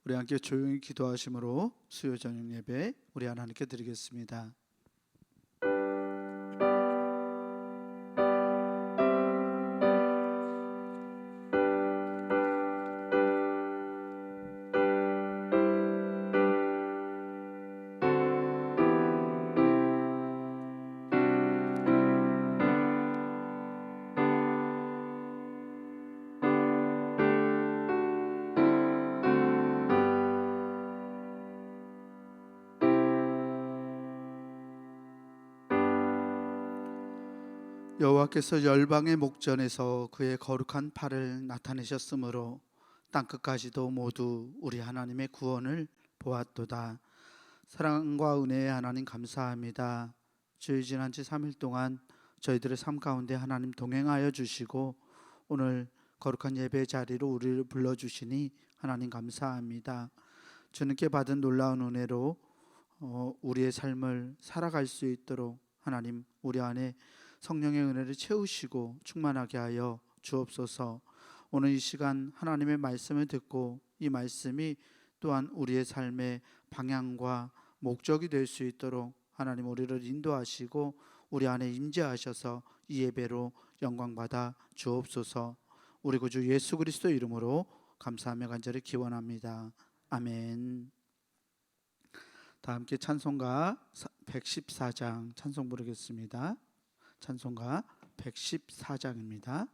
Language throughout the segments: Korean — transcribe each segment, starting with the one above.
우리 함께 조용히 기도하심으로 수요 저녁 예배 우리 하나님께 드리겠습니다. 여호와께서 열방의 목전에서 그의 거룩한 팔을 나타내셨으므로 땅끝까지도 모두 우리 하나님의 구원을 보았도다. 사랑과 은혜의 하나님 감사합니다. 주의 지난 지 3일 동안 저희들의 삶 가운데 하나님 동행하여 주시고 오늘 거룩한 예배 자리로 우리를 불러주시니 하나님 감사합니다. 주님께 받은 놀라운 은혜로 우리의 삶을 살아갈 수 있도록 하나님 우리 안에 성령의 은혜를 채우시고 충만하게 하여 주옵소서. 오늘 이 시간 하나님의 말씀을 듣고 이 말씀이 또한 우리의 삶의 방향과 목적이 될 수 있도록 하나님 우리를 인도하시고 우리 안에 임재하셔서 이 예배로 영광받아 주옵소서. 우리 구주 예수 그리스도 이름으로 감사하며 간절히 기원합니다. 아멘. 다 함께 찬송가 114장 찬송 부르겠습니다. 찬송가 114장입니다.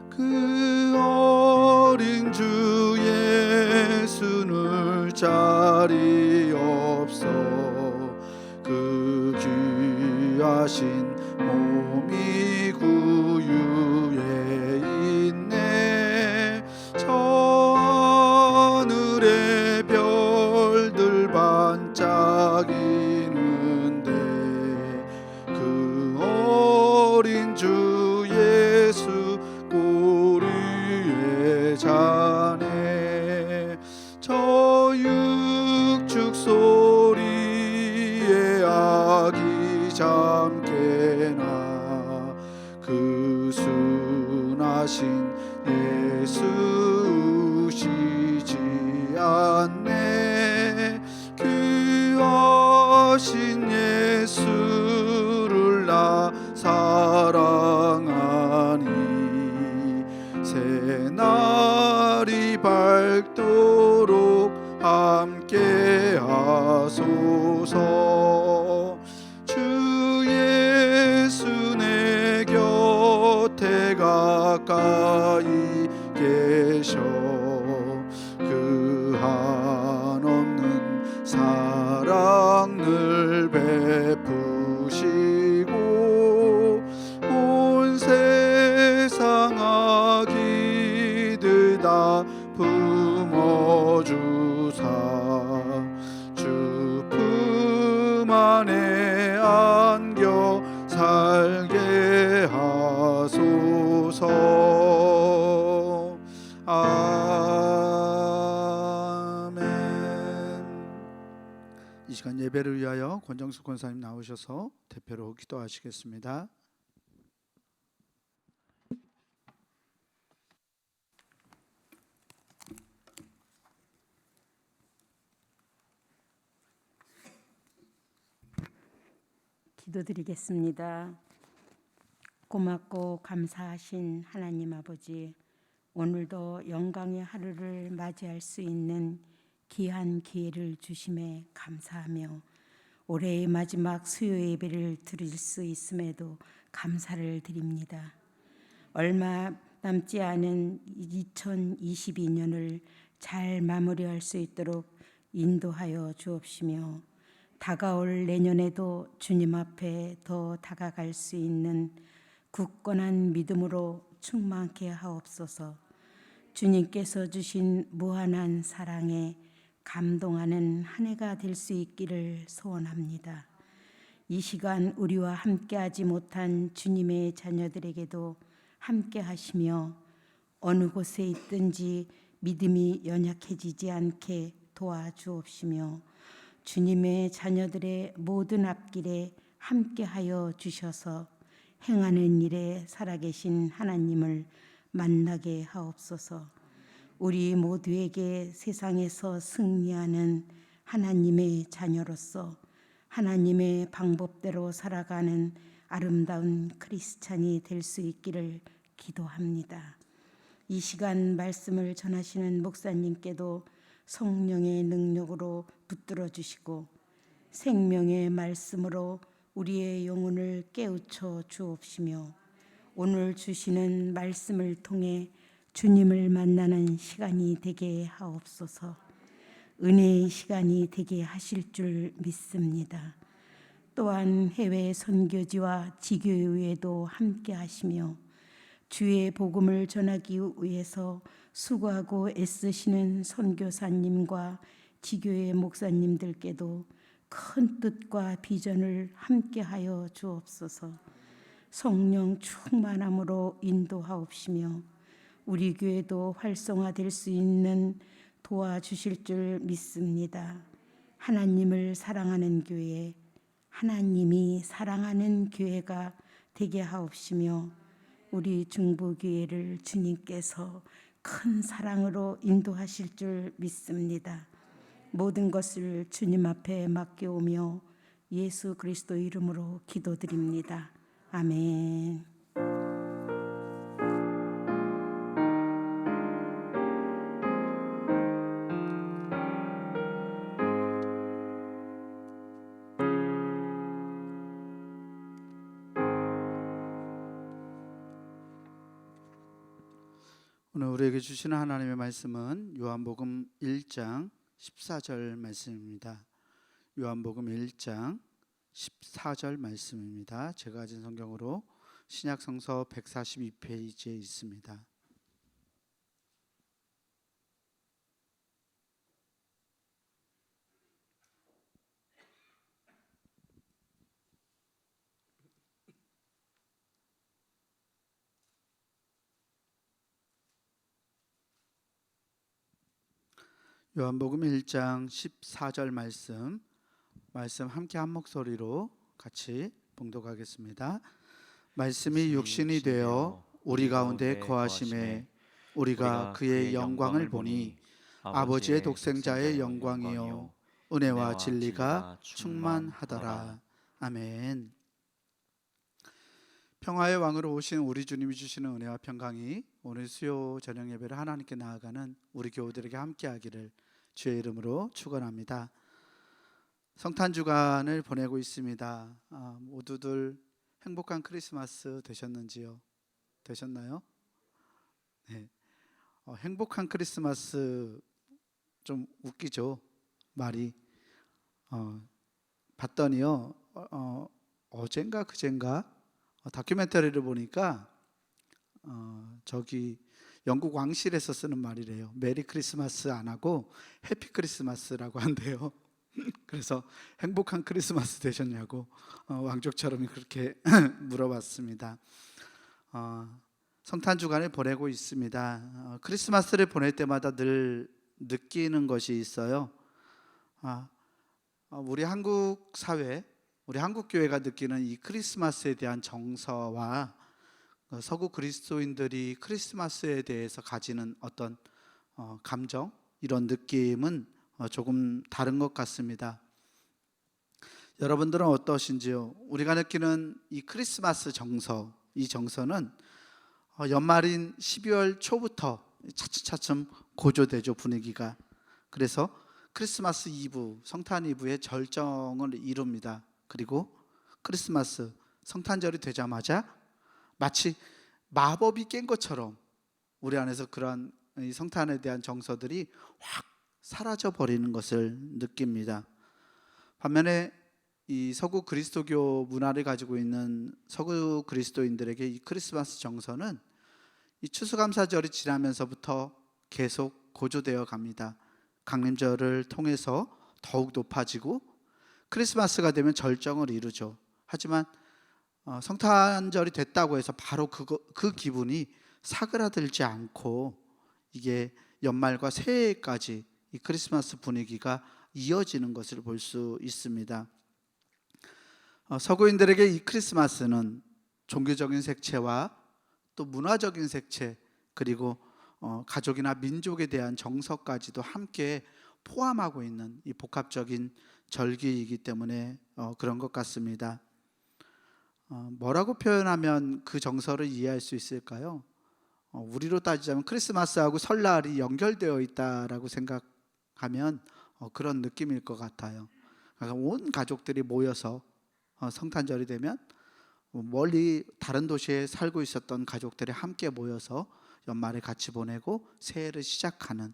그 어린 주 예수를 자리 없어 그 귀하신 몸이 구유에 있네. 저 하늘의 별들 반짝이는데 그 어린 주 예수 꼬리에 자네. 저 육축 소리에 아기 잠깨나 그 순하신 예수 우시지 않네. 귀하신 예수를 나 사랑하니 새날이 밝도록 함께 하소서. 주 예수 내 곁에 가까이 계셔 그 한없는 사랑을 베푸시고 온 세상 아기들 다 품어주사 주 품 안에 안겨 살게 하소서. 아멘. 이 시간 예배를 위하여 권정숙 권사님 나오셔서 대표로 기도하시겠습니다. 기도드리겠습니다. 고맙고 감사하신 하나님 아버지, 오늘도 영광의 하루를 맞이할 수 있는 귀한 기회를 주심에 감사하며 올해의 마지막 수요 예배를 드릴 수 있음에도 감사를 드립니다. 얼마 남지 않은 2022년을 잘 마무리할 수 있도록 인도하여 주옵시며 다가올 내년에도 주님 앞에 더 다가갈 수 있는 굳건한 믿음으로 충만케 하옵소서. 주님께서 주신 무한한 사랑에 감동하는 한 해가 될 수 있기를 소원합니다. 이 시간 우리와 함께하지 못한 주님의 자녀들에게도 함께하시며 어느 곳에 있든지 믿음이 연약해지지 않게 도와주옵시며 주님의 자녀들의 모든 앞길에 함께하여 주셔서 행하는 일에 살아계신 하나님을 만나게 하옵소서. 우리 모두에게 세상에서 승리하는 하나님의 자녀로서 하나님의 방법대로 살아가는 아름다운 크리스찬이 될 수 있기를 기도합니다. 이 시간 말씀을 전하시는 목사님께도 성령의 능력으로 붙들어 주시고 생명의 말씀으로 우리의 영혼을 깨우쳐 주옵시며 오늘 주시는 말씀을 통해 주님을 만나는 시간이 되게 하옵소서. 은혜의 시간이 되게 하실 줄 믿습니다. 또한 해외 선교지와 지교회에도 함께 하시며 주의 복음을 전하기 위해서 수고하고 애쓰시는 선교사님과 지교회 목사님들께도 큰 뜻과 비전을 함께하여 주옵소서. 성령 충만함으로 인도하옵시며 우리 교회도 활성화될 수 있는 도와주실 줄 믿습니다. 하나님을 사랑하는 교회, 하나님이 사랑하는 교회가 되게 하옵시며 우리 중부교회를 주님께서 큰 사랑으로 인도하실 줄 믿습니다. 모든 것을 주님 앞에 맡겨오며 예수 그리스도 이름으로 기도드립니다. 아멘. 오늘 우리에게 주시는 하나님의 말씀은 요한복음 1장 14절 말씀입니다. 요한복음 1장 14절 말씀입니다. 제가 가진 성경으로 신약성서 142페이지에 있습니다. 요한복음 1장 14절 말씀 함께 한 목소리로 같이 봉독하겠습니다. 말씀이 육신이 되어 우리 가운데 거하심에 우리가 그의 영광을 보니 아버지의 독생자의 영광이요 은혜와 진리가 충만하더라. 아멘. 평화의 왕으로 오신 우리 주님이 주시는 은혜와 평강이 오늘 수요 저녁 예배를 하나님께 나아가는 우리 교우들에게 함께하기를 주의 이름으로 축원합니다. 성탄 주간을 보내고 있습니다. 모두들 행복한 크리스마스 되셨는지요? 되셨나요? 네. 행복한 크리스마스 좀 웃기죠? 말이. 봤더니요. 어젠가 그젠가 다큐멘터리를 보니까 저기 영국 왕실에서 쓰는 말이래요. 메리 크리스마스 안 하고 해피 크리스마스라고 한대요. 그래서 행복한 크리스마스 되셨냐고 왕족처럼 그렇게 물어봤습니다. 성탄 주간을 보내고 있습니다. 크리스마스를 보낼 때마다 늘 느끼는 것이 있어요. 우리 한국 사회, 우리 한국 교회가 느끼는 이 크리스마스에 대한 정서와 서구 그리스도인들이 크리스마스에 대해서 가지는 어떤 감정, 이런 느낌은 조금 다른 것 같습니다. 여러분들은 어떠신지요? 우리가 느끼는 이 크리스마스 정서, 이 정서는 연말인 12월 초부터 차츰 고조되죠, 분위기가. 그래서 크리스마스 이브, 성탄 이브의 절정을 이룹니다. 그리고 크리스마스, 성탄절이 되자마자 마치 마법이 깬 것처럼 우리 안에서 그러한 이 성탄에 대한 정서들이 확 사라져 버리는 것을 느낍니다. 반면에 이 서구 그리스도교 문화를 가지고 있는 서구 그리스도인들에게 이 크리스마스 정서는 이 추수감사절이 지나면서부터 계속 고조되어 갑니다. 강림절을 통해서 더욱 높아지고 크리스마스가 되면 절정을 이루죠. 하지만 성탄절이 됐다고 해서 바로 그 기분이 사그라들지 않고 이게 연말과 새해까지 이 크리스마스 분위기가 이어지는 것을 볼 수 있습니다. 서구인들에게 이 크리스마스는 종교적인 색채와 또 문화적인 색채, 그리고 가족이나 민족에 대한 정서까지도 함께 포함하고 있는 이 복합적인 절기이기 때문에 그런 것 같습니다. 뭐라고 표현하면 그 정서를 이해할 수 있을까요? 우리로 따지자면 크리스마스하고 설날이 연결되어 있다라고 생각하면 그런 느낌일 것 같아요. 그러니까 온 가족들이 모여서 성탄절이 되면 멀리 다른 도시에 살고 있었던 가족들이 함께 모여서 연말에 같이 보내고 새해를 시작하는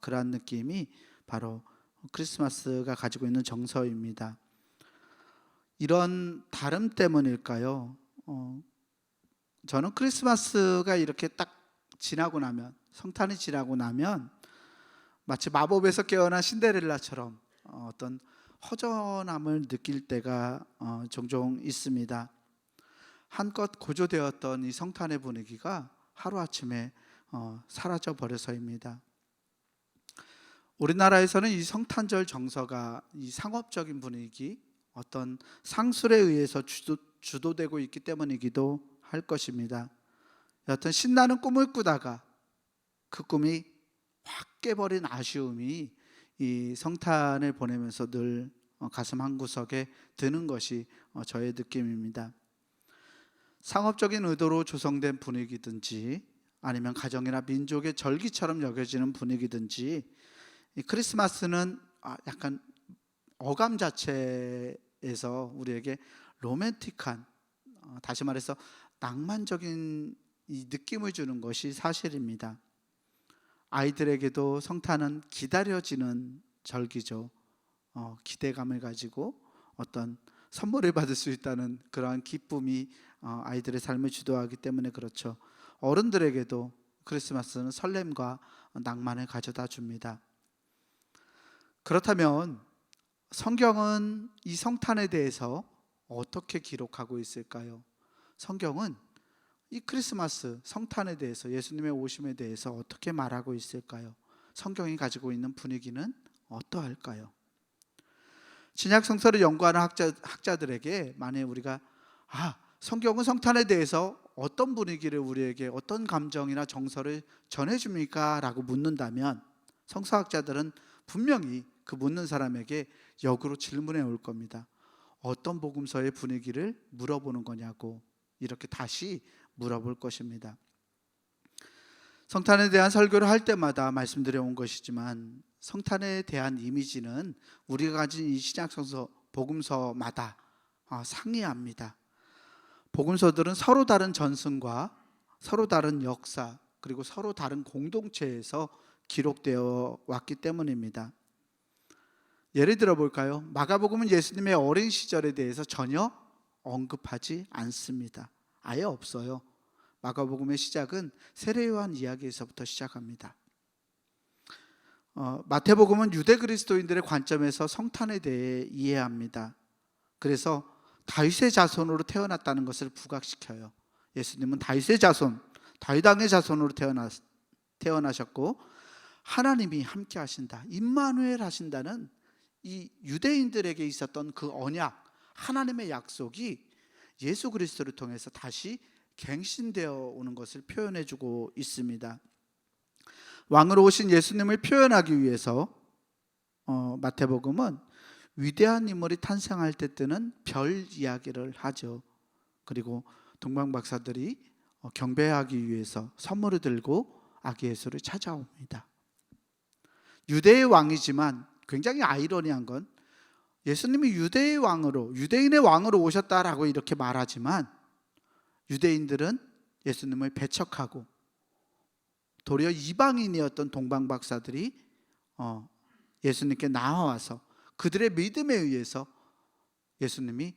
그러한 느낌이 바로 크리스마스가 가지고 있는 정서입니다. 이런 다름 때문일까요? 저는 크리스마스가 이렇게 딱 지나고 나면, 성탄이 지나고 나면 마치 마법에서 깨어난 신데렐라처럼 어떤 허전함을 느낄 때가 종종 있습니다. 한껏 고조되었던 이 성탄의 분위기가 하루아침에 사라져 버려서입니다. 우리나라에서는 이 성탄절 정서가 이 상업적인 분위기, 어떤 상술에 의해서 주도되고 있기 때문이기도 할 것입니다. 여하튼 신나는 꿈을 꾸다가 그 꿈이 확 깨버린 아쉬움이 이 성탄을 보내면서 늘 가슴 한구석에 드는 것이 저의 느낌입니다. 상업적인 의도로 조성된 분위기든지 아니면 가정이나 민족의 절기처럼 여겨지는 분위기든지, 이 크리스마스는 약간 어감 자체에서 우리에게 로맨틱한, 다시 말해서 낭만적인 이 느낌을 주는 것이 사실입니다. 아이들에게도 성탄은 기다려지는 절기죠. 기대감을 가지고 어떤 선물을 받을 수 있다는 그러한 기쁨이 아이들의 삶을 주도하기 때문에 그렇죠. 어른들에게도 크리스마스는 설렘과 낭만을 가져다 줍니다. 그렇다면 성경은 이 성탄에 대해서 어떻게 기록하고 있을까요? 성경은 이 크리스마스, 성탄에 대해서, 예수님의 오심에 대해서 어떻게 말하고 있을까요? 성경이 가지고 있는 분위기는 어떠할까요? 신약 성서를 연구하는 학자들에게 만약 우리가 성경은 성탄에 대해서 어떤 분위기를, 우리에게 어떤 감정이나 정서를 전해줍니까? 라고 묻는다면 성서학자들은 분명히 그 묻는 사람에게 역으로 질문해 올 겁니다. 어떤 복음서의 분위기를 물어보는 거냐고 이렇게 다시 물어볼 것입니다. 성탄에 대한 설교를 할 때마다 말씀드려 온 것이지만 성탄에 대한 이미지는 우리가 가진 이 신약성서 복음서마다 상이합니다. 복음서들은 서로 다른 전승과 서로 다른 역사, 그리고 서로 다른 공동체에서 기록되어 왔기 때문입니다. 예를 들어 볼까요? 마가복음은 예수님의 어린 시절에 대해서 전혀 언급하지 않습니다. 아예 없어요. 마가복음의 시작은 세례요한 이야기에서부터 시작합니다. 마태복음은 유대 그리스도인들의 관점에서 성탄에 대해 이해합니다. 그래서 다윗의 자손으로 태어났다는 것을 부각시켜요. 예수님은 다윗의 자손, 다윗 왕의 자손으로 태어나셨고 하나님이 함께 하신다, 임마누엘 하신다는 이 유대인들에게 있었던 그 언약, 하나님의 약속이 예수 그리스도를 통해서 다시 갱신되어 오는 것을 표현해주고 있습니다. 왕으로 오신 예수님을 표현하기 위해서 마태복음은 위대한 인물이 탄생할 때 뜨는 별 이야기를 하죠. 그리고 동방박사들이 경배하기 위해서 선물을 들고 아기 예수를 찾아옵니다. 유대의 왕이지만 굉장히 아이러니한 건 예수님이 유대의 왕으로, 유대인의 왕으로 오셨다라고 이렇게 말하지만 유대인들은 예수님을 배척하고 도리어 이방인이었던 동방박사들이 예수님께 나와서 그들의 믿음에 의해서 예수님이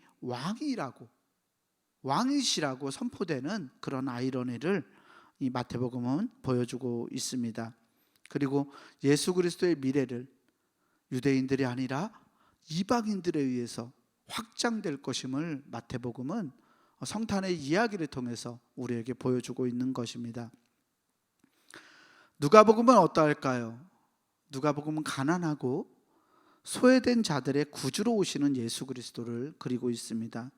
왕이시라고 선포되는 그런 아이러니를 이 마태복음은 보여주고 있습니다. 그리고 예수 그리스도의 미래를 유대인들이 아니라 이방인들에 의해서 확장될 것임을 마태복음은 성탄의 이야기를 통해서 우리에게 보여주고 있는 것입니다. 누가복음은 어떠할까요? 누가복음은 가난하고 소외된 자들의 구주로 오시는 예수 그리스도를 그리고 있습니다.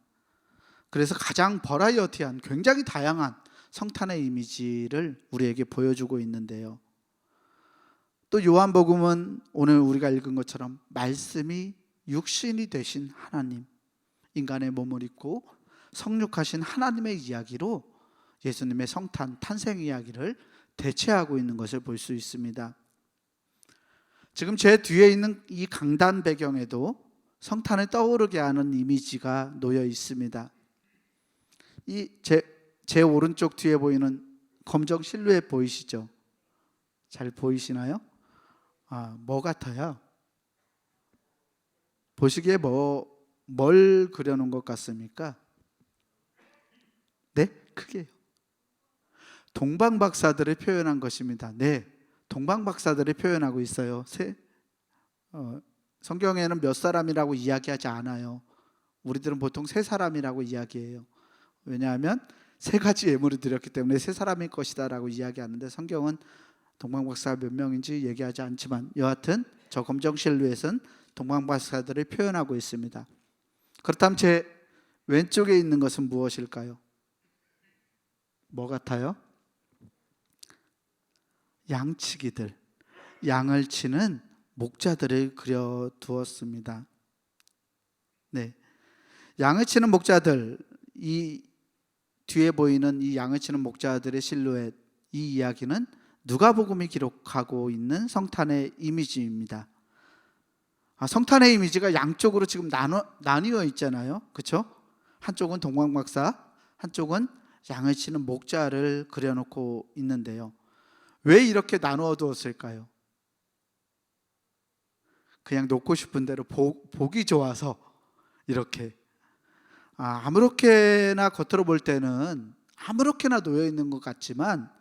그래서 가장 버라이어티한, 굉장히 다양한 성탄의 이미지를 우리에게 보여주고 있는데요. 또 요한복음은 오늘 우리가 읽은 것처럼 말씀이 육신이 되신 하나님, 인간의 몸을 입고 성육하신 하나님의 이야기로 예수님의 성탄, 탄생 이야기를 대체하고 있는 것을 볼 수 있습니다. 지금 제 뒤에 있는 이 강단 배경에도 성탄을 떠오르게 하는 이미지가 놓여 있습니다. 제 오른쪽 뒤에 보이는 검정 실루엣 보이시죠? 잘 보이시나요? 뭐 같아요? 보시기에 뭘 그려놓은 것 같습니까? 네? 크게요. 동방박사들을 표현한 것입니다. 네, 동방박사들을 표현하고 있어요. 성경에는 몇 사람이라고 이야기하지 않아요. 우리들은 보통 세 사람이라고 이야기해요. 왜냐하면 세 가지 예물을 드렸기 때문에 세 사람일 것이다 라고 이야기하는데, 성경은 동방박사가 몇 명인지 얘기하지 않지만 여하튼 저 검정 실루엣은 동방박사들을 표현하고 있습니다. 그렇다면 제 왼쪽에 있는 것은 무엇일까요? 뭐 같아요? 양치기들, 양을 치는 목자들을 그려두었습니다. 네, 양을 치는 목자들, 이 뒤에 보이는 이 양을 치는 목자들의 실루엣, 이 이야기는 누가복음이 기록하고 있는 성탄의 이미지입니다. 성탄의 이미지가 양쪽으로 지금 나뉘어 있잖아요. 그렇죠? 한쪽은 동방박사, 한쪽은 양을 치는 목자를 그려놓고 있는데요. 왜 이렇게 나누어 두었을까요? 그냥 놓고 싶은 대로 보기 좋아서 이렇게, 아무렇게나 겉으로 볼 때는 아무렇게나 놓여 있는 것 같지만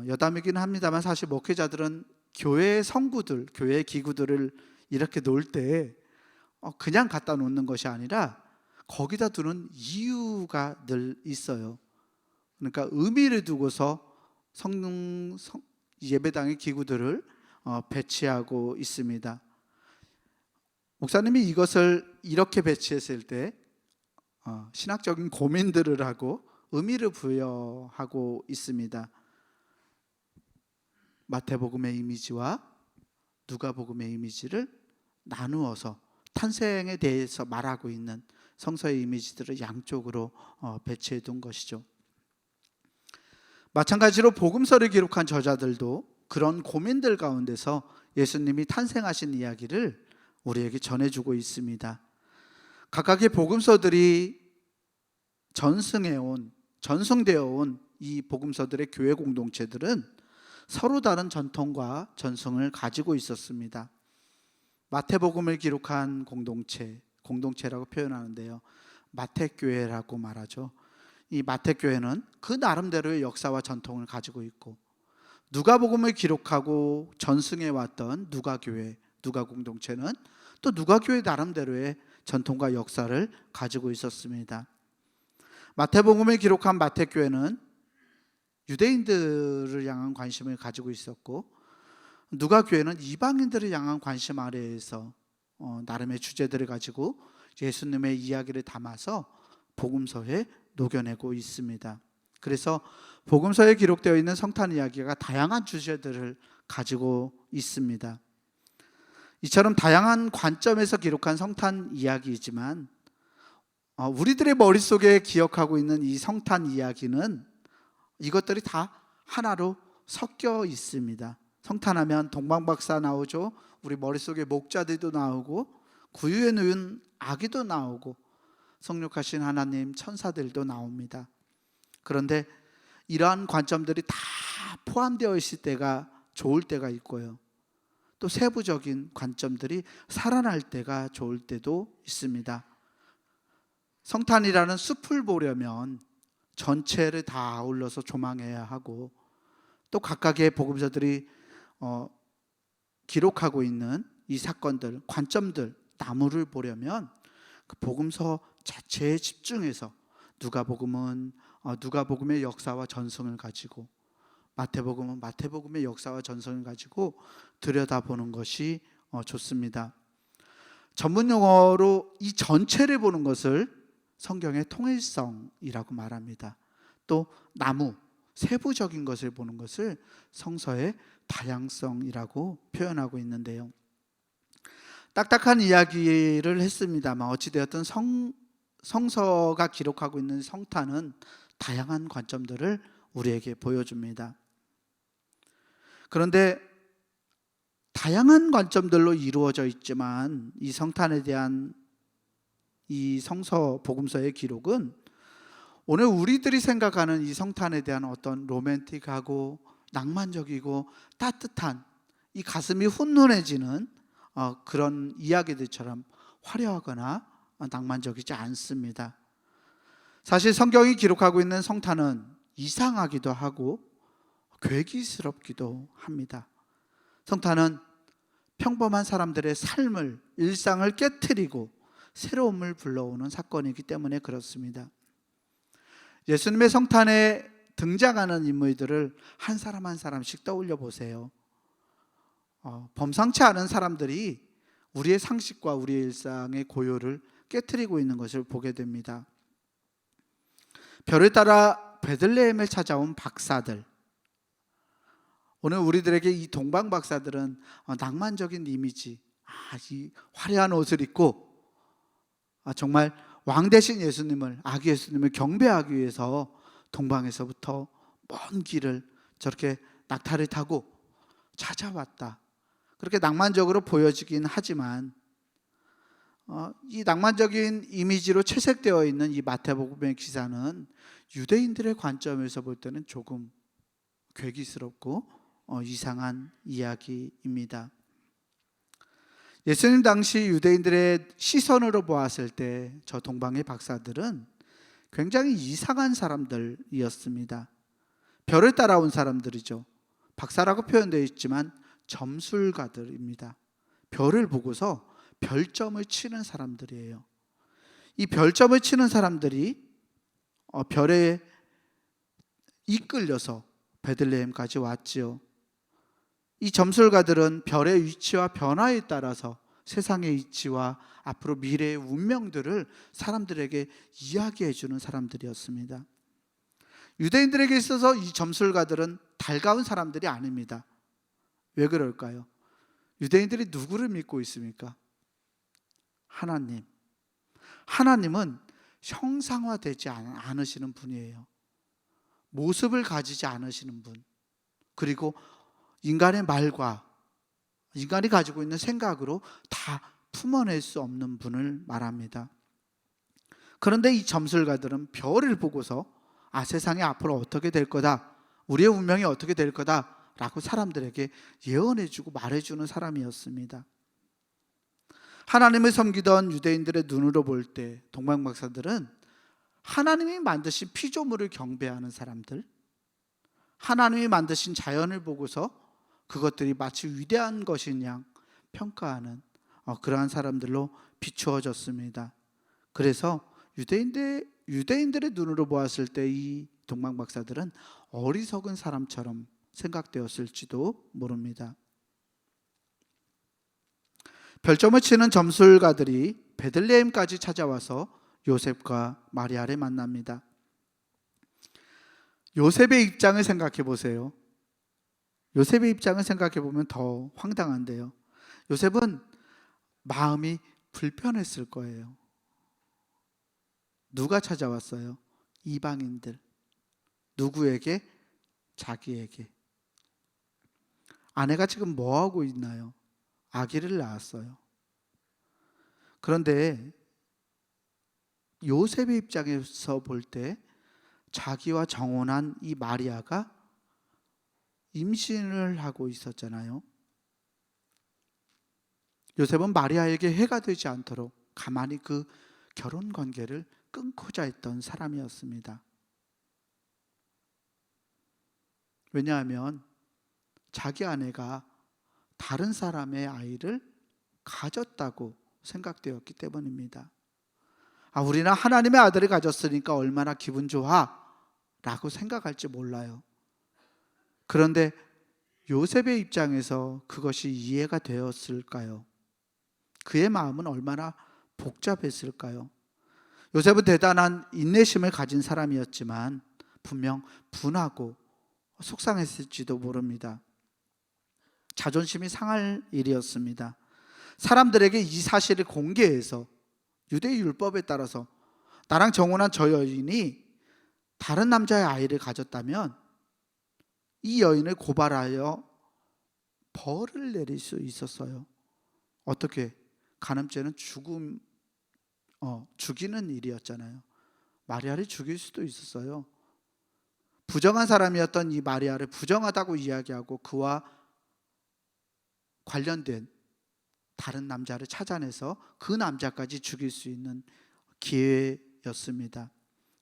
여담이긴 합니다만, 사실 목회자들은 교회의 성구들, 교회의 기구들을 이렇게 놓을 때 그냥 갖다 놓는 것이 아니라 거기다 두는 이유가 늘 있어요. 그러니까 의미를 두고서 예배당의 기구들을 배치하고 있습니다. 목사님이 이것을 이렇게 배치했을 때 신학적인 고민들을 하고 의미를 부여하고 있습니다. 마태복음의 이미지와 누가복음의 이미지를 나누어서 탄생에 대해서 말하고 있는 성서의 이미지들을 양쪽으로 배치해 둔 것이죠. 마찬가지로 복음서를 기록한 저자들도 그런 고민들 가운데서 예수님이 탄생하신 이야기를 우리에게 전해주고 있습니다. 각각의 복음서들이 전승되어 온 이 복음서들의 교회 공동체들은 서로 다른 전통과 전승을 가지고 있었습니다. 마태복음을 기록한 공동체라고 표현하는데요, 마태교회라고 말하죠. 이 마태교회는 그 나름대로의 역사와 전통을 가지고 있고, 누가복음을 기록하고 전승해 왔던 누가교회, 누가 공동체는 또 누가교회 나름대로의 전통과 역사를 가지고 있었습니다. 마태복음을 기록한 마태교회는 유대인들을 향한 관심을 가지고 있었고, 누가교회는 이방인들을 향한 관심 아래에서 나름의 주제들을 가지고 예수님의 이야기를 담아서 복음서에 녹여내고 있습니다. 그래서 복음서에 기록되어 있는 성탄 이야기가 다양한 주제들을 가지고 있습니다. 이처럼 다양한 관점에서 기록한 성탄 이야기이지만 우리들의 머릿속에 기억하고 있는 이 성탄 이야기는 이것들이 다 하나로 섞여 있습니다. 성탄하면 동방박사 나오죠. 우리 머릿속에 목자들도 나오고, 구유에 누운 아기도 나오고, 성육하신 하나님, 천사들도 나옵니다. 그런데 이러한 관점들이 다 포함되어 있을 때가 좋을 때가 있고요, 또 세부적인 관점들이 살아날 때가 좋을 때도 있습니다. 성탄이라는 숲을 보려면 전체를 다 아울러서 조망해야 하고, 또 각각의 복음서들이 기록하고 있는 이 사건들, 관점들, 나무를 보려면 그 복음서 자체에 집중해서 누가복음은 누가복음의 역사와 전승을 가지고, 마태복음은 마태복음의 역사와 전승을 가지고 들여다보는 것이 좋습니다. 전문 용어로 이 전체를 보는 것을 성경의 통일성이라고 말합니다. 또 나무, 세부적인 것을 보는 것을 성서의 다양성이라고 표현하고 있는데요. 딱딱한 이야기를 했습니다만 어찌되었든 성서가 기록하고 있는 성탄은 다양한 관점들을 우리에게 보여줍니다. 그런데 다양한 관점들로 이루어져 있지만 이 성탄에 대한 이 성서 복음서의 기록은 오늘 우리들이 생각하는 이 성탄에 대한 어떤 로맨틱하고 낭만적이고 따뜻한 이 가슴이 훈훈해지는 그런 이야기들처럼 화려하거나 낭만적이지 않습니다. 사실 성경이 기록하고 있는 성탄은 이상하기도 하고 괴기스럽기도 합니다. 성탄은 평범한 사람들의 삶을, 일상을 깨트리고 새로움을 불러오는 사건이기 때문에 그렇습니다. 예수님의 성탄에 등장하는 인물들을 한 사람 한 사람씩 떠올려 보세요. 범상치 않은 사람들이 우리의 상식과 우리의 일상의 고요를 깨트리고 있는 것을 보게 됩니다. 별을 따라 베들레헴을 찾아온 박사들, 오늘 우리들에게 이 동방 박사들은 낭만적인 이미지, 이 화려한 옷을 입고 정말 왕 대신 예수님을, 아기 예수님을 경배하기 위해서 동방에서부터 먼 길을 저렇게 낙타를 타고 찾아왔다. 그렇게 낭만적으로 보여지긴 하지만 이 낭만적인 이미지로 채색되어 있는 이 마태복음의 기사는 유대인들의 관점에서 볼 때는 조금 괴기스럽고 이상한 이야기입니다. 예수님 당시 유대인들의 시선으로 보았을 때 저 동방의 박사들은 굉장히 이상한 사람들이었습니다. 별을 따라온 사람들이죠. 박사라고 표현되어 있지만 점술가들입니다. 별을 보고서 별점을 치는 사람들이에요. 이 별점을 치는 사람들이 별에 이끌려서 베들레헴까지 왔지요. 이 점술가들은 별의 위치와 변화에 따라서 세상의 이치와 앞으로 미래의 운명들을 사람들에게 이야기해 주는 사람들이었습니다. 유대인들에게 있어서 이 점술가들은 달가운 사람들이 아닙니다. 왜 그럴까요? 유대인들이 누구를 믿고 있습니까? 하나님. 하나님은 형상화되지 않으시는 분이에요. 모습을 가지지 않으시는 분. 그리고 인간의 말과 인간이 가지고 있는 생각으로 다 품어낼 수 없는 분을 말합니다. 그런데 이 점술가들은 별을 보고서 세상이 앞으로 어떻게 될 거다, 우리의 운명이 어떻게 될 거다 라고 사람들에게 예언해주고 말해주는 사람이었습니다. 하나님을 섬기던 유대인들의 눈으로 볼 때 동방 박사들은 하나님이 만드신 피조물을 경배하는 사람들, 하나님이 만드신 자연을 보고서 그것들이 마치 위대한 것인 양 평가하는 그러한 사람들로 비추어졌습니다. 그래서 유대인들의 눈으로 보았을 때 이 동방 박사들은 어리석은 사람처럼 생각되었을지도 모릅니다. 별점을 치는 점술가들이 베들레헴까지 찾아와서 요셉과 마리아를 만납니다. 요셉의 입장을 생각해 보세요. 요셉의 입장을 생각해 보면 더 황당한데요. 요셉은 마음이 불편했을 거예요. 누가 찾아왔어요? 이방인들. 누구에게? 자기에게. 아내가 지금 뭐 하고 있나요? 아기를 낳았어요. 그런데 요셉의 입장에서 볼 때 자기와 정혼한 이 마리아가 임신을 하고 있었잖아요. 요셉은 마리아에게 해가 되지 않도록 가만히 그 결혼 관계를 끊고자 했던 사람이었습니다. 왜냐하면 자기 아내가 다른 사람의 아이를 가졌다고 생각되었기 때문입니다. 우리는 하나님의 아들을 가졌으니까 얼마나 기분 좋아 라고 생각할지 몰라요. 그런데 요셉의 입장에서 그것이 이해가 되었을까요? 그의 마음은 얼마나 복잡했을까요? 요셉은 대단한 인내심을 가진 사람이었지만 분명 분하고 속상했을지도 모릅니다. 자존심이 상할 일이었습니다. 사람들에게 이 사실을 공개해서 유대 율법에 따라서 나랑 정혼한 저 여인이 다른 남자의 아이를 가졌다면 이 여인을 고발하여 벌을 내릴 수 있었어요. 어떻게? 간음죄는 죽이는 일이었잖아요. 마리아를 죽일 수도 있었어요. 부정한 사람이었던 이 마리아를 부정하다고 이야기하고 그와 관련된 다른 남자를 찾아내서 그 남자까지 죽일 수 있는 기회였습니다.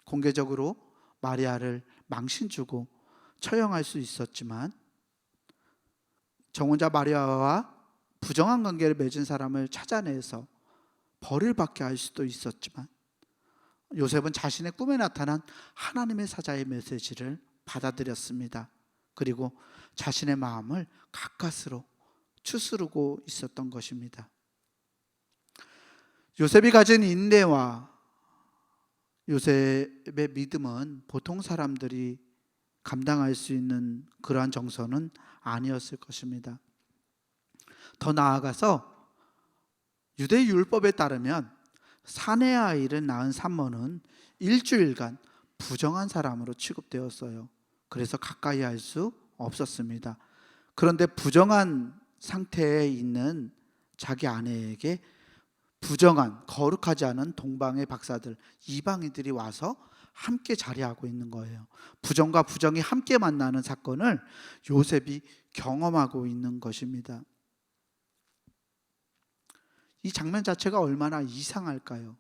공개적으로 마리아를 망신 주고 처형할 수 있었지만 정혼자 마리아와 부정한 관계를 맺은 사람을 찾아내서 벌을 받게 할 수도 있었지만 요셉은 자신의 꿈에 나타난 하나님의 사자의 메시지를 받아들였습니다. 그리고 자신의 마음을 가까스로 추스르고 있었던 것입니다. 요셉이 가진 인내와 요셉의 믿음은 보통 사람들이 감당할 수 있는 그러한 정서는 아니었을 것입니다. 더 나아가서 유대 율법에 따르면 사내 아이를 낳은 산모는 일주일간 부정한 사람으로 취급되었어요. 그래서 가까이 할 수 없었습니다. 그런데 부정한 상태에 있는 자기 아내에게 부정한 거룩하지 않은 동방의 박사들, 이방인들이 와서 함께 자리하고 있는 거예요. 부정과 부정이 함께 만나는 사건을 요셉이 경험하고 있는 것입니다. 이 장면 자체가 얼마나 이상할까요?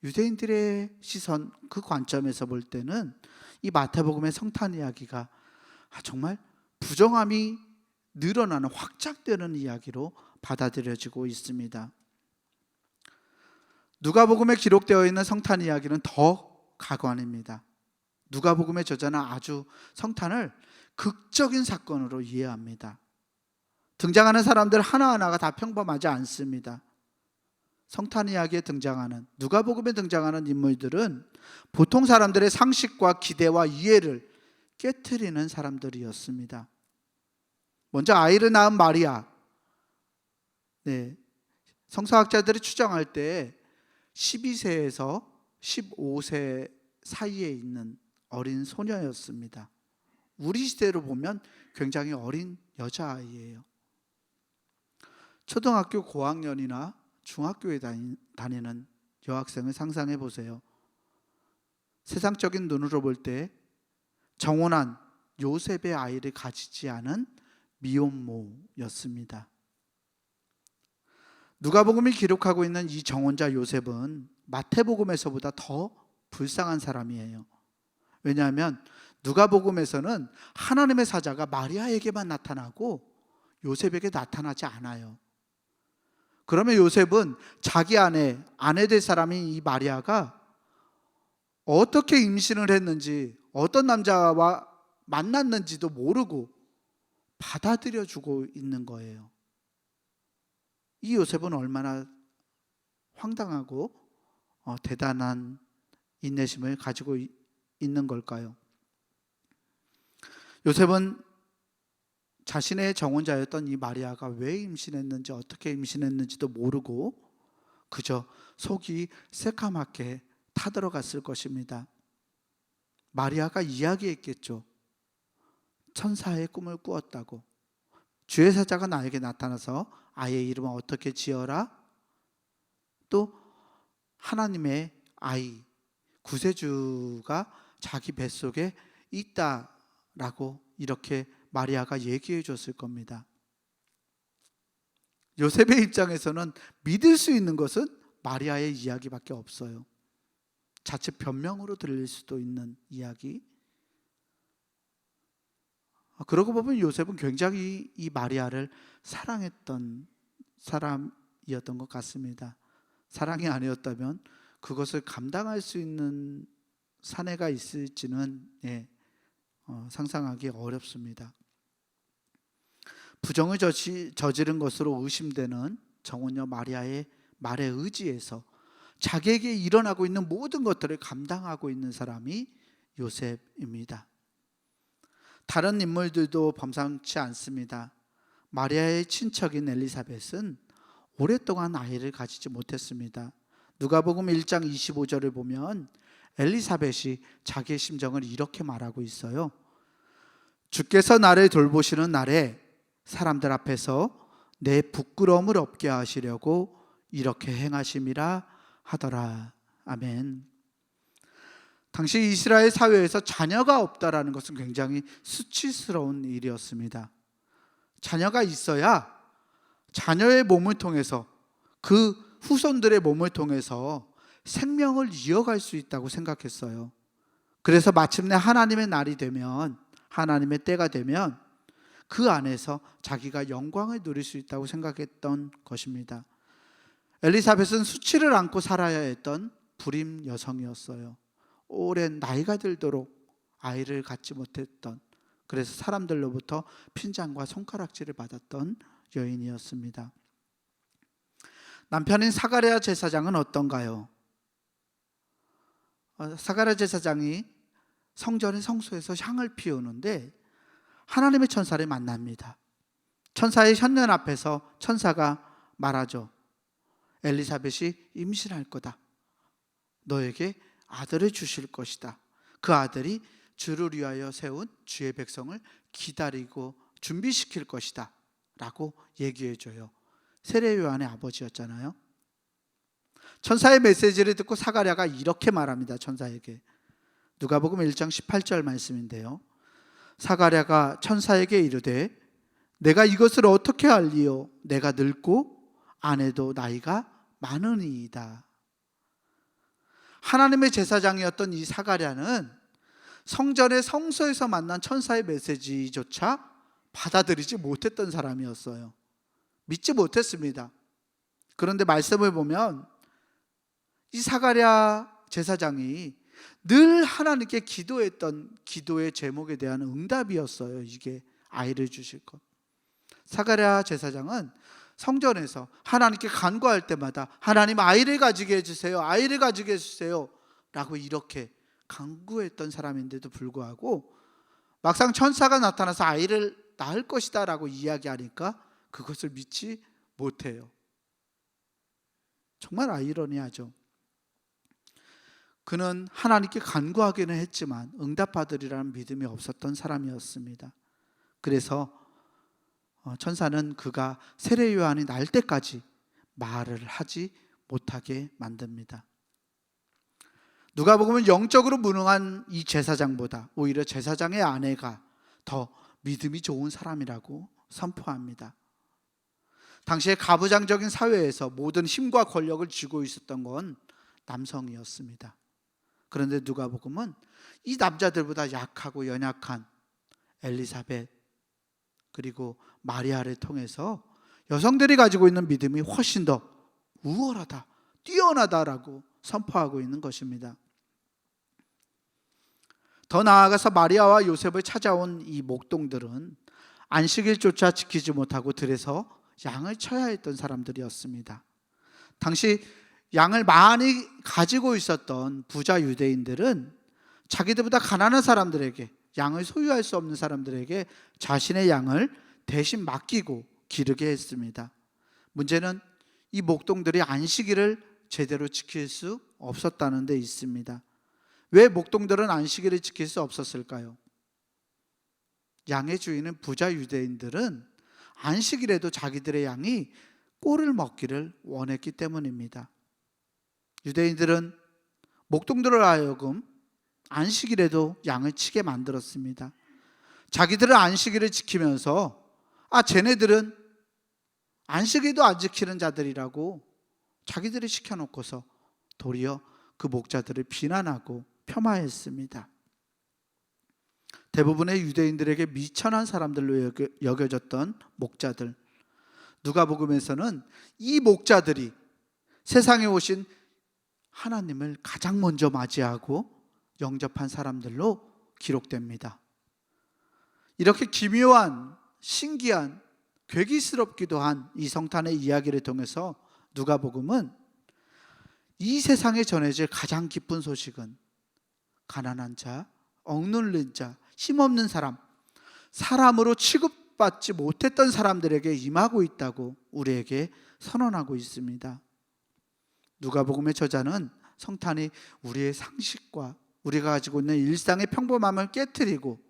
유대인들의 시선, 그 관점에서 볼 때는 이 마태복음의 성탄 이야기가 정말 부정함이 늘어나는, 확장되는 이야기로 받아들여지고 있습니다. 누가복음에 기록되어 있는 성탄 이야기는 더 가관입니다. 누가복음의 저자는 아주 성탄을 극적인 사건으로 이해합니다. 등장하는 사람들 하나하나가 다 평범하지 않습니다. 성탄 이야기에 등장하는, 누가복음에 등장하는 인물들은 보통 사람들의 상식과 기대와 이해를 깨트리는 사람들이었습니다. 먼저 아이를 낳은 마리아, 성서학자들이 추정할 때 12세에서 15세 사이에 있는 어린 소녀였습니다. 우리 시대로 보면 굉장히 어린 여자아이예요. 초등학교 고학년이나 중학교에 다니는 여학생을 상상해 보세요. 세상적인 눈으로 볼 때 정혼한 요셉의 아이를 가지지 않은 미혼모였습니다. 누가복음이 기록하고 있는 이 정혼자 요셉은 마태복음에서보다 더 불쌍한 사람이에요. 왜냐하면 누가복음에서는 하나님의 사자가 마리아에게만 나타나고 요셉에게 나타나지 않아요. 그러면 요셉은 자기 아내 될 사람인 이 마리아가 어떻게 임신을 했는지, 어떤 남자와 만났는지도 모르고 받아들여주고 있는 거예요. 이 요셉은 얼마나 황당하고 대단한 인내심을 가지고 있는 걸까요? 요셉은 자신의 정혼자였던 이 마리아가 왜 임신했는지, 어떻게 임신했는지도 모르고 그저 속이 새까맣게 타들어갔을 것입니다. 마리아가 이야기했겠죠. 천사의 꿈을 꾸었다고. 주의 사자가 나에게 나타나서 아이의 이름을 어떻게 지어라? 또 하나님의 아이, 구세주가 자기 뱃속에 있다라고 이렇게 마리아가 얘기해 줬을 겁니다. 요셉의 입장에서는 믿을 수 있는 것은 마리아의 이야기밖에 없어요. 자칫 변명으로 들릴 수도 있는 이야기. 그러고 보면 요셉은 굉장히 이 마리아를 사랑했던 사람이었던 것 같습니다. 사랑이 아니었다면 그것을 감당할 수 있는 사내가 있을지는 상상하기 어렵습니다. 부정을 저지른 것으로 의심되는 정혼녀 마리아의 말에 의지해서 자기에게 일어나고 있는 모든 것들을 감당하고 있는 사람이 요셉입니다. 다른 인물들도 범상치 않습니다. 마리아의 친척인 엘리사벳은 오랫동안 아이를 가지지 못했습니다. 누가복음 1장 25절을 보면 엘리사벳이 자기의 심정을 이렇게 말하고 있어요. 주께서 나를 돌보시는 날에 사람들 앞에서 내 부끄러움을 없게 하시려고 이렇게 행하심이라 하더라. 아멘. 당시 이스라엘 사회에서 자녀가 없다라는 것은 굉장히 수치스러운 일이었습니다. 자녀가 있어야 자녀의 몸을 통해서, 그 후손들의 몸을 통해서 생명을 이어갈 수 있다고 생각했어요. 그래서 마침내 하나님의 날이 되면, 하나님의 때가 되면 그 안에서 자기가 영광을 누릴 수 있다고 생각했던 것입니다. 엘리사벳은 수치를 안고 살아야 했던 불임 여성이었어요. 오랜 나이가 들도록 아이를 갖지 못했던, 그래서 사람들로부터 핀잔과 손가락질을 받았던 여인이었습니다. 남편인 사가랴 제사장은 어떤가요? 사가랴 제사장이 성전의 성소에서 향을 피우는데 하나님의 천사를 만납니다. 천사의 현관 앞에서 천사가 말하죠. 엘리사벳이 임신할 거다. 너에게 아들을 주실 것이다. 그 아들이 주를 위하여 세운 주의 백성을 기다리고 준비시킬 것이다 라고 얘기해줘요. 세례 요한의 아버지였잖아요. 천사의 메시지를 듣고 사가랴가 이렇게 말합니다. 천사에게. 누가복음 1장 18절 말씀인데요. 사가랴가 천사에게 이르되 내가 이것을 어떻게 알리요? 내가 늙고 아내도 나이가 많으니이다. 하나님의 제사장이었던 이 사가랴는 성전의 성소에서 만난 천사의 메시지조차 받아들이지 못했던 사람이었어요. 믿지 못했습니다. 그런데 말씀을 보면 이 사가랴 제사장이 늘 하나님께 기도했던 기도의 제목에 대한 응답이었어요. 이게 아이를 주실 것. 사가랴 제사장은 성전에서 하나님께 간구할 때마다 하나님 아이를 가지게 해주세요. 아이를 가지게 해주세요 라고 이렇게 간구했던 사람인데도 불구하고 막상 천사가 나타나서 아이를 낳을 것이다 라고 이야기하니까 그것을 믿지 못해요. 정말 아이러니하죠. 그는 하나님께 간구하기는 했지만 응답받으리라는 믿음이 없었던 사람이었습니다. 그래서 천사는 그가 세례 요한이 날 때까지 말을 하지 못하게 만듭니다. 누가복음은 영적으로 무능한 이 제사장보다 오히려 제사장의 아내가 더 믿음이 좋은 사람이라고 선포합니다. 당시에 가부장적인 사회에서 모든 힘과 권력을 쥐고 있었던 건 남성이었습니다. 그런데 누가복음은 이 남자들보다 약하고 연약한 엘리사벳 그리고 마리아를 통해서 여성들이 가지고 있는 믿음이 훨씬 더 우월하다, 뛰어나다라고 선포하고 있는 것입니다. 더 나아가서 마리아와 요셉을 찾아온 이 목동들은 안식일조차 지키지 못하고 들에서 양을 쳐야 했던 사람들이었습니다. 당시 양을 많이 가지고 있었던 부자 유대인들은 자기들보다 가난한 사람들에게, 양을 소유할 수 없는 사람들에게 자신의 양을 대신 맡기고 기르게 했습니다. 문제는 이 목동들이 안식일을 제대로 지킬 수 없었다는 데 있습니다. 왜 목동들은 안식일을 지킬 수 없었을까요? 양의 주인은 부자 유대인들은 안식일에도 자기들의 양이 꼴을 먹기를 원했기 때문입니다. 유대인들은 목동들을 하여금 안식일에도 양을 치게 만들었습니다. 자기들은 안식일을 지키면서 쟤네들은 안식일도 안 지키는 자들이라고 자기들이 시켜놓고서 도리어 그 목자들을 비난하고 폄하했습니다. 대부분의 유대인들에게 미천한 사람들로 여겨졌던 목자들, 누가복음에서는 이 목자들이 세상에 오신 하나님을 가장 먼저 맞이하고 영접한 사람들로 기록됩니다. 이렇게 기묘한, 신기한, 괴기스럽기도 한 이 성탄의 이야기를 통해서 누가복음은 이 세상에 전해질 가장 기쁜 소식은 가난한 자, 억눌린 자, 힘없는 사람, 사람으로 취급받지 못했던 사람들에게 임하고 있다고 우리에게 선언하고 있습니다. 누가복음의 저자는 성탄이 우리의 상식과 우리가 가지고 있는 일상의 평범함을 깨트리고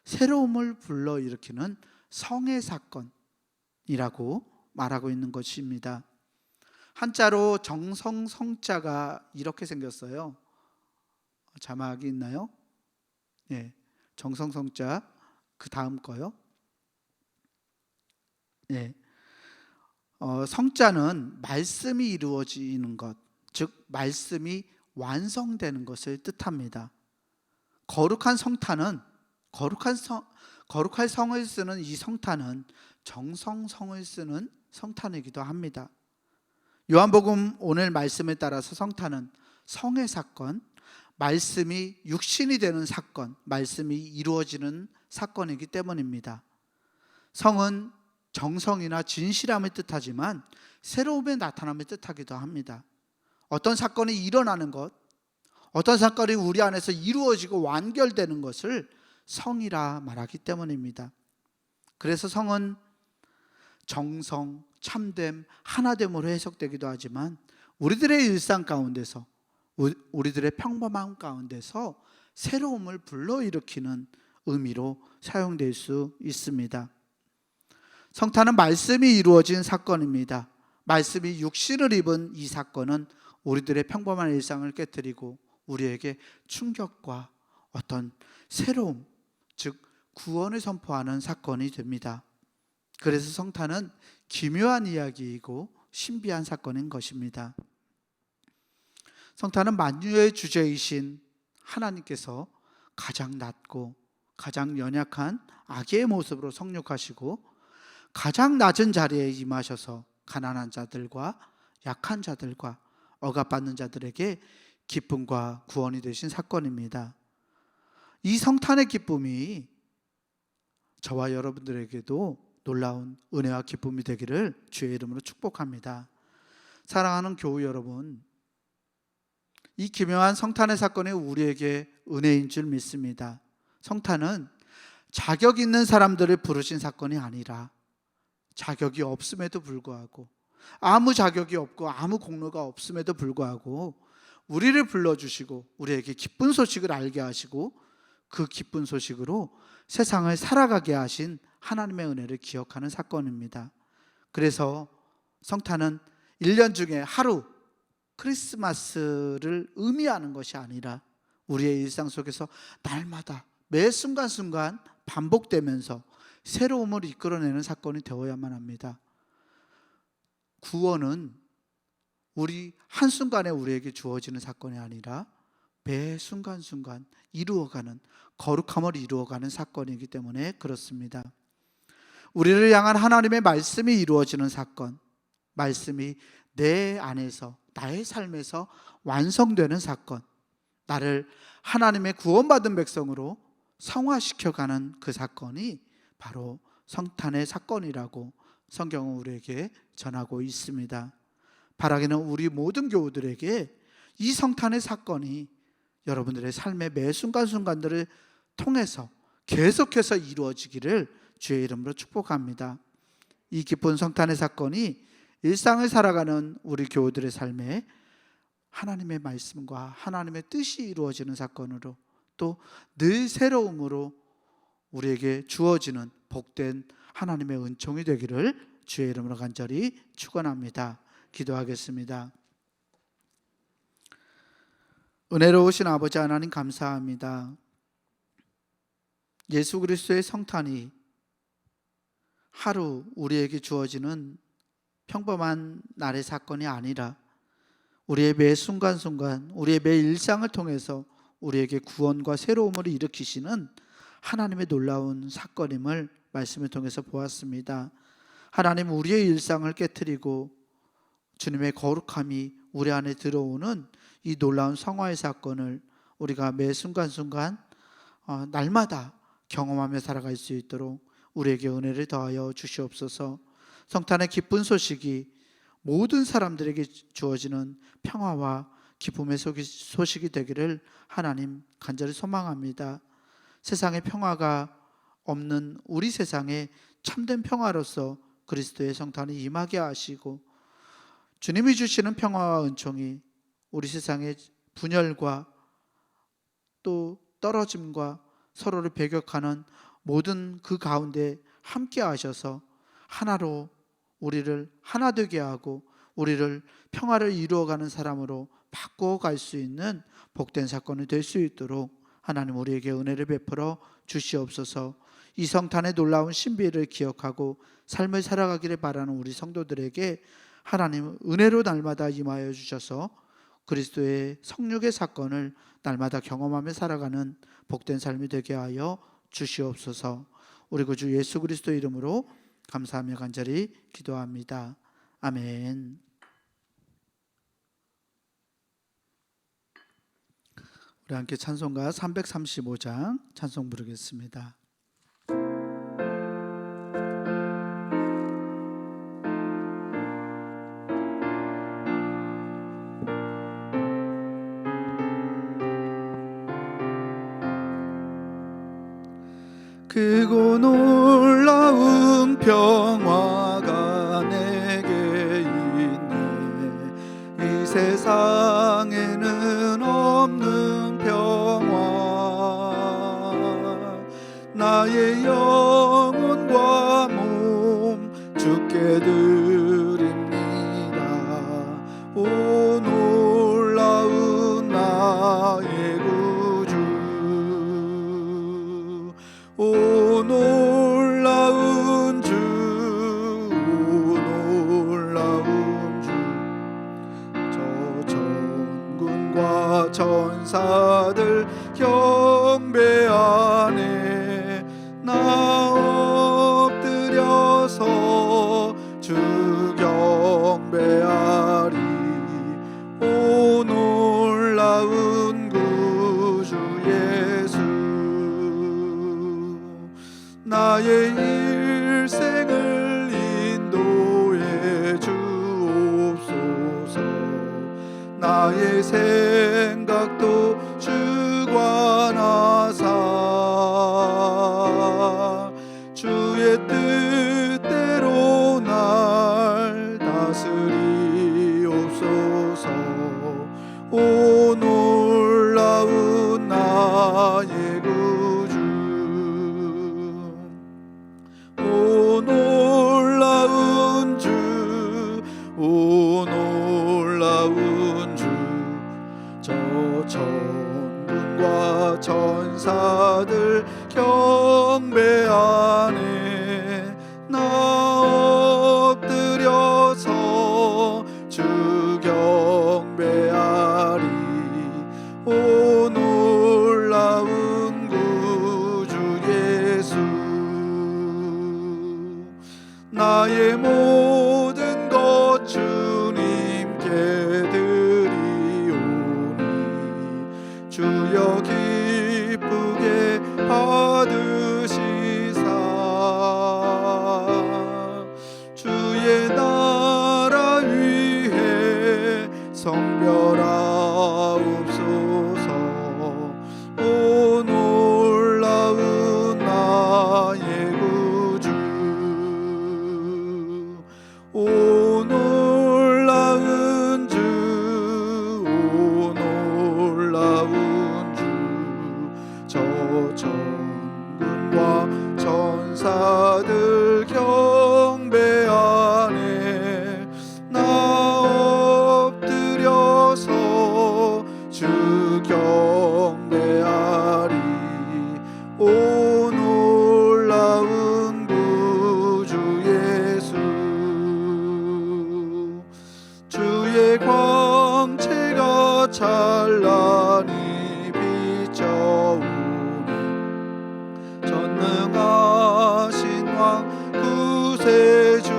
새로움을 불러일으키는 성의 사건이라고 말하고 있는 것입니다. 한자로 정성성자가 이렇게 생겼어요. 자막이 있나요? 네, 정성성자 그 다음 거요. 네, 성자는 말씀이 이루어지는 것, 즉 말씀이 완성되는 것을 뜻합니다. 거룩한 성탄은 거룩할 성을 쓰는 이 성탄은 정성성을 쓰는 성탄이기도 합니다. 요한복음 오늘 말씀에 따라서 성탄은 성의 사건, 말씀이 육신이 되는 사건, 말씀이 이루어지는 사건이기 때문입니다. 성은 정성이나 진실함을 뜻하지만 새로움의 나타남을 뜻하기도 합니다. 어떤 사건이 일어나는 것, 어떤 사건이 우리 안에서 이루어지고 완결되는 것을 성이라 말하기 때문입니다. 그래서 성은 정성, 참됨, 하나됨으로 해석되기도 하지만 우리들의 일상 가운데서, 우리들의 평범함 가운데서 새로움을 불러일으키는 의미로 사용될 수 있습니다. 성탄은 말씀이 이루어진 사건입니다. 말씀이 육신을 입은 이 사건은 우리들의 평범한 일상을 깨트리고 우리에게 충격과 어떤 새로움, 즉 구원을 선포하는 사건이 됩니다. 그래서 성탄은 기묘한 이야기이고 신비한 사건인 것입니다. 성탄은 만유의 주제이신 하나님께서 가장 낮고 가장 연약한 아기의 모습으로 성육하시고 가장 낮은 자리에 임하셔서 가난한 자들과 약한 자들과 억압받는 자들에게 기쁨과 구원이 되신 사건입니다. 이 성탄의 기쁨이 저와 여러분들에게도 놀라운 은혜와 기쁨이 되기를 주의 이름으로 축복합니다. 사랑하는 교우 여러분, 이 기묘한 성탄의 사건이 우리에게 은혜인 줄 믿습니다. 성탄은 자격 있는 사람들을 부르신 사건이 아니라 자격이 없음에도 불구하고, 아무 자격이 없고 아무 공로가 없음에도 불구하고 우리를 불러주시고 우리에게 기쁜 소식을 알게 하시고 그 기쁜 소식으로 세상을 살아가게 하신 하나님의 은혜를 기억하는 사건입니다. 그래서 성탄은 1년 중에 하루, 크리스마스를 의미하는 것이 아니라 우리의 일상 속에서 날마다 매 순간순간 반복되면서 새로움을 이끌어내는 사건이 되어야만 합니다. 구원은 우리 한순간에 우리에게 주어지는 사건이 아니라 매 순간순간 이루어가는, 거룩함을 이루어가는 사건이기 때문에 그렇습니다. 우리를 향한 하나님의 말씀이 이루어지는 사건, 말씀이 내 안에서, 나의 삶에서 완성되는 사건, 나를 하나님의 구원받은 백성으로 성화시켜가는 그 사건이 바로 성탄의 사건이라고 성경은 우리에게 전하고 있습니다. 바라기는 우리 모든 교우들에게 이 성탄의 사건이 여러분들의 삶의 매 순간순간들을 통해서 계속해서 이루어지기를 주의 이름으로 축복합니다. 이 기쁜 성탄의 사건이 일상을 살아가는 우리 교우들의 삶에 하나님의 말씀과 하나님의 뜻이 이루어지는 사건으로, 또 늘 새로움으로 우리에게 주어지는 복된 하나님의 은총이 되기를 주의 이름으로 간절히 축원합니다. 기도하겠습니다. 은혜로우신 아버지 하나님 감사합니다. 예수 그리스도의 성탄이 하루 우리에게 주어지는 평범한 날의 사건이 아니라 우리의 매 순간순간, 우리의 매 일상을 통해서 우리에게 구원과 새로움을 일으키시는 하나님의 놀라운 사건임을 말씀을 통해서 보았습니다. 하나님, 우리의 일상을 깨트리고 주님의 거룩함이 우리 안에 들어오는 이 놀라운 성화의 사건을 우리가 매 순간순간 날마다 경험하며 살아갈 수 있도록 우리에게 은혜를 더하여 주시옵소서. 성탄의 기쁜 소식이 모든 사람들에게 주어지는 평화와 기쁨의 소식이 되기를 하나님 간절히 소망합니다. 세상에 평화가 없는 우리 세상에 참된 평화로서 그리스도의 성탄이 임하게 하시고, 주님이 주시는 평화와 은총이 우리 세상의 분열과 또 떨어짐과 서로를 배격하는 모든 그 가운데 함께 하셔서 하나로 우리를 하나 되게 하고 우리를 평화를 이루어가는 사람으로 바꿔갈 수 있는 복된 사건이 될 수 있도록 하나님 우리에게 은혜를 베풀어 주시옵소서. 이 성탄의 놀라운 신비를 기억하고 삶을 살아가기를 바라는 우리 성도들에게 하나님 은혜로 날마다 임하여 주셔서 그리스도의 성육의 사건을 날마다 경험하며 살아가는 복된 삶이 되게 하여 주시옵소서. 우리 구주 예수 그리스도 이름으로 감사하며 간절히 기도합니다. 아멘. 우리 함께 찬송가 335장 찬송 부르겠습니다. 크고 놀라운 평화가 내게 있네. 이 세상에는 없는 평화. 나의 영혼과 몸 주께 드립니다. 오 놀라운 나의 구주. 오 놀라운 주, 오 놀라운 주. 저 천군과 천사들 경배하네. 나 엎드려서 주 경배하리. 오 놀라운 구주 예수. 나의 일생을 인도해 주옵소서. 나의 생각도 주관하사 주의 뜻대로 날 다스리옵소서. 오 놀라운 나의 구주. 오 놀라운 주, 오 놀라운 주. 저 천군과 천사들 경배하네. 나 엎드려서 주 경배하리. 오 놀라운 구주 예수. 나의 모든 것 주님께 드리오니 주여 기쁘게 받으시사. 주의 나라 위해 성별하옵소서. 오 놀라운 나의 구주. 오 놀라운 주, 오 놀라운 주. 저 천군과 천사들 경배하네. 나 엎드려서 주 경배하리. 오 놀라운 구주 예수. 주의 광채가 찬란히 비춰오니 전능하신 왕 구세주여.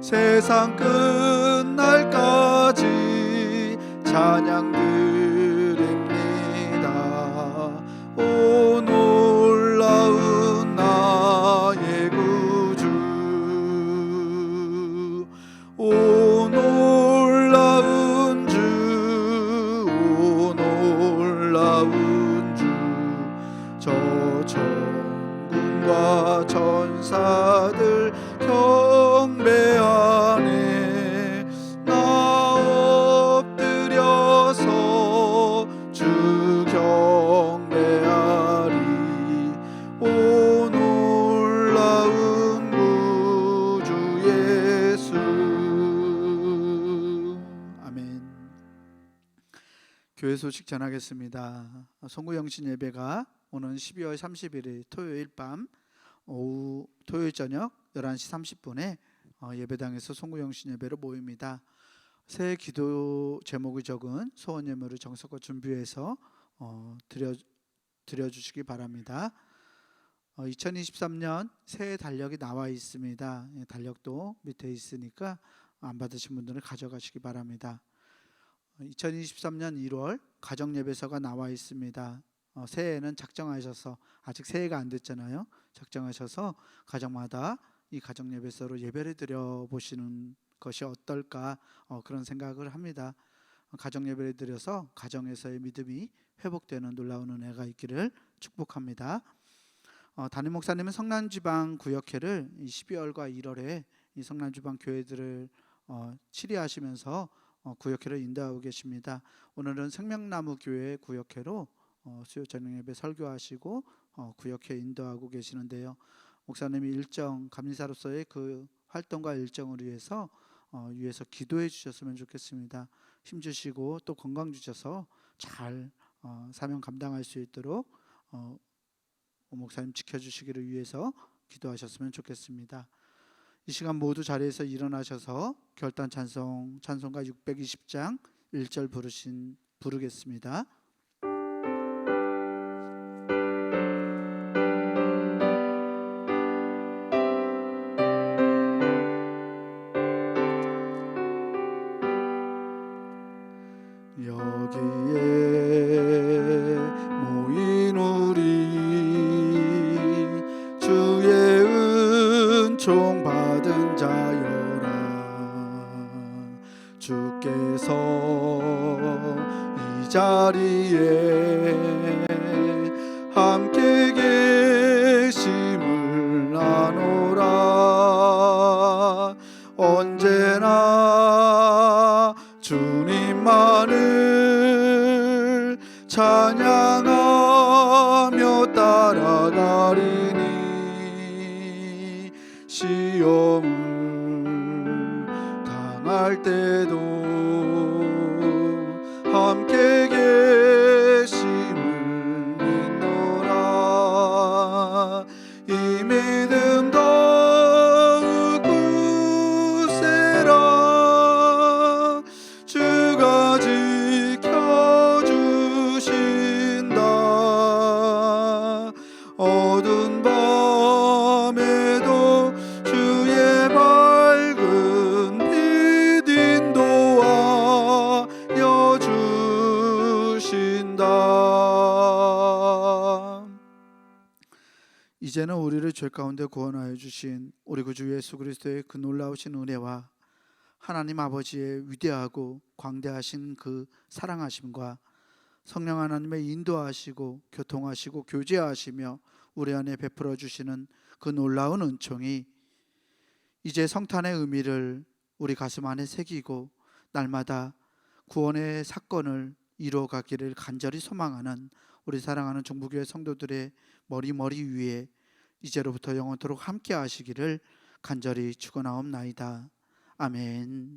세상 끝날까지 찬양 드립니다. 오 놀라운 나의 구주. 놀라운 주 저 천군과 천사들 경배하네 나 엎드려서 주 경배하리 오 놀라운 구주 예수 아멘. 교회 소식 전하겠습니다. 송구영신 예배가 오는 12월 31일 토요일 밤 오후 토요일 저녁 11시 30분에 예배당에서 송구영신 예배로 모입니다. 새해 기도 제목이 적은 소원 예물을 정성껏 준비해서 드려주시기 바랍니다. 2023년 새해 달력이 나와 있습니다. 달력도 밑에 있으니까 안 받으신 분들은 가져가시기 바랍니다. 2023년 1월 가정예배서가 나와 있습니다. 새해에는 작정하셔서 아직 새해가 안 됐잖아요. 작정하셔서 가정마다 이 가정예배서로 예배를 드려보시는 것이 어떨까 그런 생각을 합니다. 가정예배를 드려서 가정에서의 믿음이 회복되는 놀라운 은혜가 있기를 축복합니다. 담임 목사님은 성남지방 구역회를 12월과 1월에 이 성남지방 교회들을 치리하시면서 구역회를 인도하고 계십니다. 오늘은 생명나무 교회 구역회로 수요 저녁 예배 설교하시고 구역회 인도하고 계시는데요. 목사님이 일정 감리사로서의 그 활동과 일정을 위해서 위해서 기도해 주셨으면 좋겠습니다. 힘 주시고 또 건강 주셔서 잘 사명 감당할 수 있도록 목사님 지켜주시기를 위해서 기도하셨으면 좋겠습니다. 이 시간 모두 자리에서 일어나셔서 결단 찬송가 620장 1절 부르겠습니다. 여기에 모인 우리 주의 은총 받은 자여라 주께서 이 자리에 함께 계심을 아노라 언제나 주님만을 찬양하며 따라가리니 시험을 당할 때도 함께 계심을 믿노라 이 믿음 더욱 굳세라 주가 지켜주신다 어두운 밤에도 주의 밝은 빛 인도하여 주신다. 이제는 우리를 죄 가운데 구원하여 주신 우리 구주 예수 그리스도의 그 놀라우신 은혜와 하나님 아버지의 위대하고 광대하신 그 사랑하심과 성령 하나님의 인도하시고 교통하시고 교제하시며 우리 안에 베풀어 주시는 그 놀라운 은총이 이제 성탄의 의미를 우리 가슴 안에 새기고 날마다 구원의 사건을 이루어가기를 간절히 소망하는 우리 사랑하는 종부교회 성도들의 머리 위에 이제로부터 영원토록 함께 하시기를 간절히 축원하옵나이다. 아멘.